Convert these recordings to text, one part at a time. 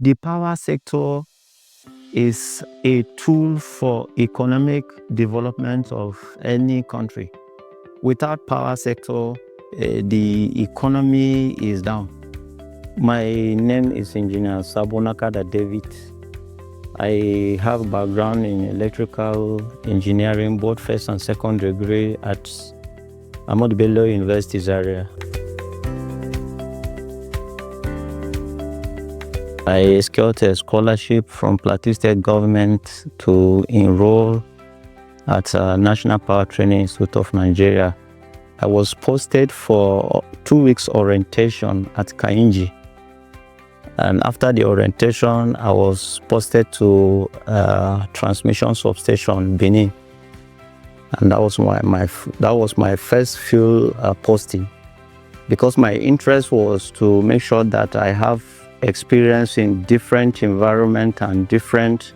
The power sector is a tool for economic development of any country. Without power sector, the economy is down. My name is Engineer Sabonakada David. I have background in electrical engineering, both first and second degree at Ahmadu Bello University Zaria. I secured a scholarship from Plateau State government to enroll at National Power Training Institute of Nigeria. I was posted for 2 weeks orientation at Kainji. And after the orientation, I was posted to transmission substation Benin. And that was my first field posting, because my interest was to make sure that I have experience in different environment and different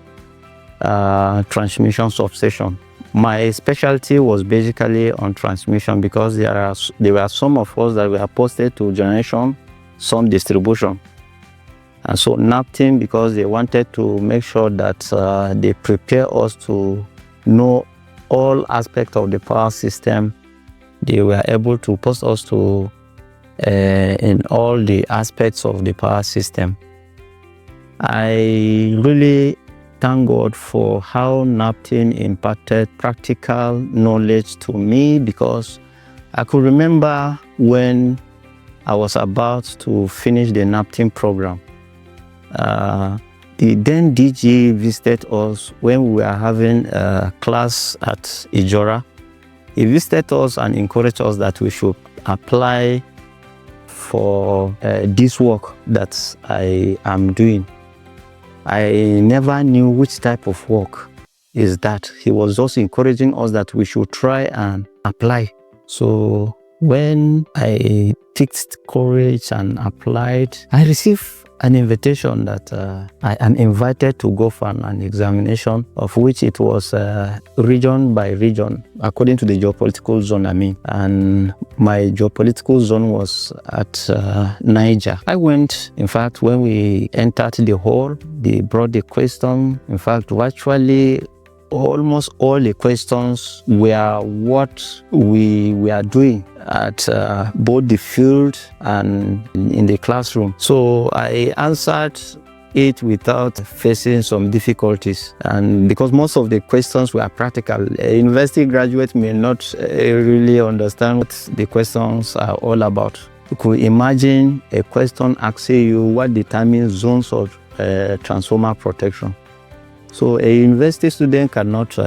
transmission substation. My specialty was basically on transmission, because there were some of us that were posted to generation, some distribution. And so NAPTIN, because they wanted to make sure that they prepare us to know all aspects of the power system, they were able to post us to in all the aspects of the power system. I really thank God for how NAPTIN impacted practical knowledge to me, because I could remember when I was about to finish the NAPTIN program. The then DG visited us when we were having a class at Ijora. He visited us and encouraged us that we should apply for this work that I am doing. I never knew which type of work is that. He was just encouraging us that we should try and apply. So when I picked courage and applied, I received an invitation that I am invited to go for an examination, of which it was region by region, according to the geopolitical zone I'm in. And my geopolitical zone was at Niger. I went, in fact, when we entered the hall, they brought the question. In fact, virtually almost all the questions were what we were doing at both the field and in the classroom. So I answered it without facing some difficulties. And because most of the questions were practical, a university graduate may not really understand what the questions are all about. You could imagine a question asking you what determines zones of transformer protection. So a university student cannot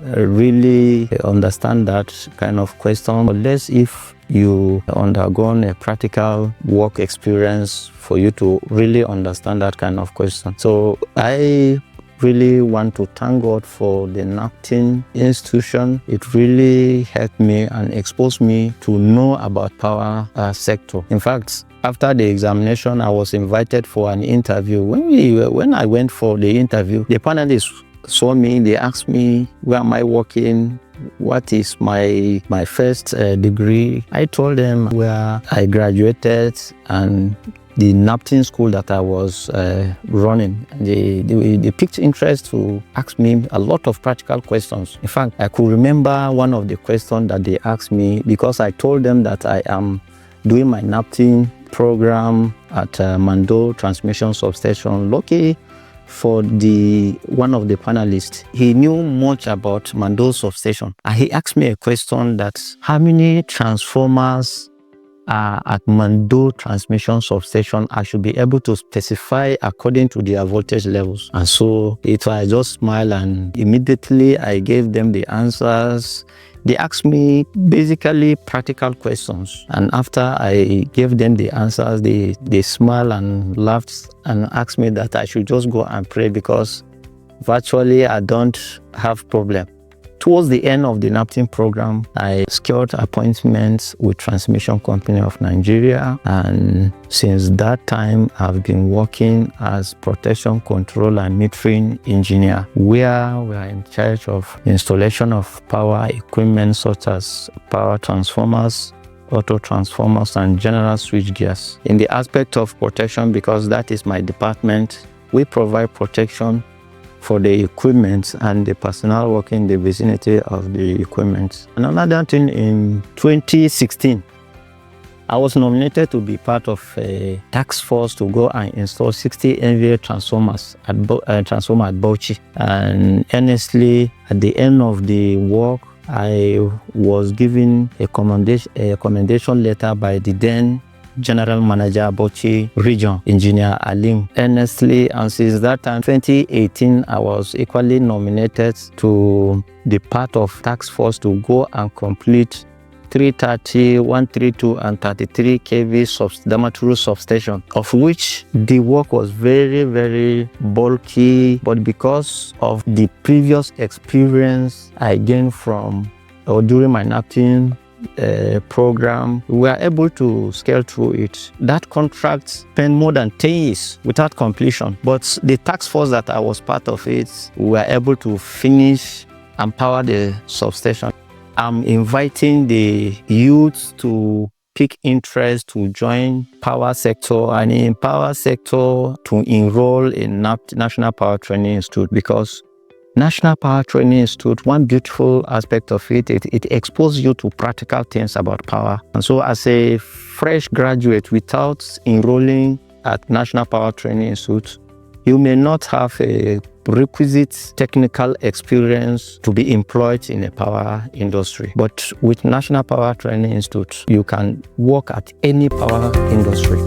really understand that kind of question, unless if you undergone a practical work experience for you to really understand that kind of question. So I really want to thank God for the NAPTIN institution. It really helped me and exposed me to know about power sector. In fact, after the examination, I was invited for an interview. When I went for the interview, the panelists saw me. They asked me, where am I working? What is my first degree? I told them where I graduated and the NAPTIN school that I was running. They picked interest to ask me a lot of practical questions. In fact, I could remember one of the questions that they asked me, because I told them that I am doing my NAPTIN program at Mando Transmission Substation. Lucky for one of the panelists, he knew much about Mando Substation. And he asked me a question that, how many transformers are at Mando Transmission Substation? I should be able to specify according to their voltage levels. And so I just smiled, and immediately I gave them the answers. They asked me basically practical questions, and after I gave them the answers, they smiled and laughed and asked me that I should just go and pray, because virtually I don't have problem. Towards the end of the NAPTIN program, I secured appointments with Transmission Company of Nigeria, and since that time, I've been working as protection control and metering engineer, where we are in charge of installation of power equipment such as power transformers, auto transformers, and general switch gears. In the aspect of protection, because that is my department, we provide protection for the equipment and the personnel working in the vicinity of the equipment. And another thing, in 2016, I was nominated to be part of a task force to go and install 60 MVA transformers at Bauchi. And honestly, at the end of the work, I was given a commendation letter by the then General Manager Bauchi Region, Engineer Alim. Honestly, and since that time, 2018, I was equally nominated to be part of task force to go and complete 330, 132, and 33 kV Damaturu substation, of which the work was very, very bulky. But because of the previous experience I gained from or during my NAPTIN program, we were able to scale through it. That contract spent more than 10 years without completion. But the task force that I was part of it, we were able to finish and power the substation. I'm inviting the youth to pick interest to join power sector, and in power sector to enroll in National Power Training Institute, because National Power Training Institute, one beautiful aspect of it exposes you to practical things about power. And so as a fresh graduate, without enrolling at National Power Training Institute, you may not have a requisite technical experience to be employed in a power industry. But with National Power Training Institute, you can work at any power industry.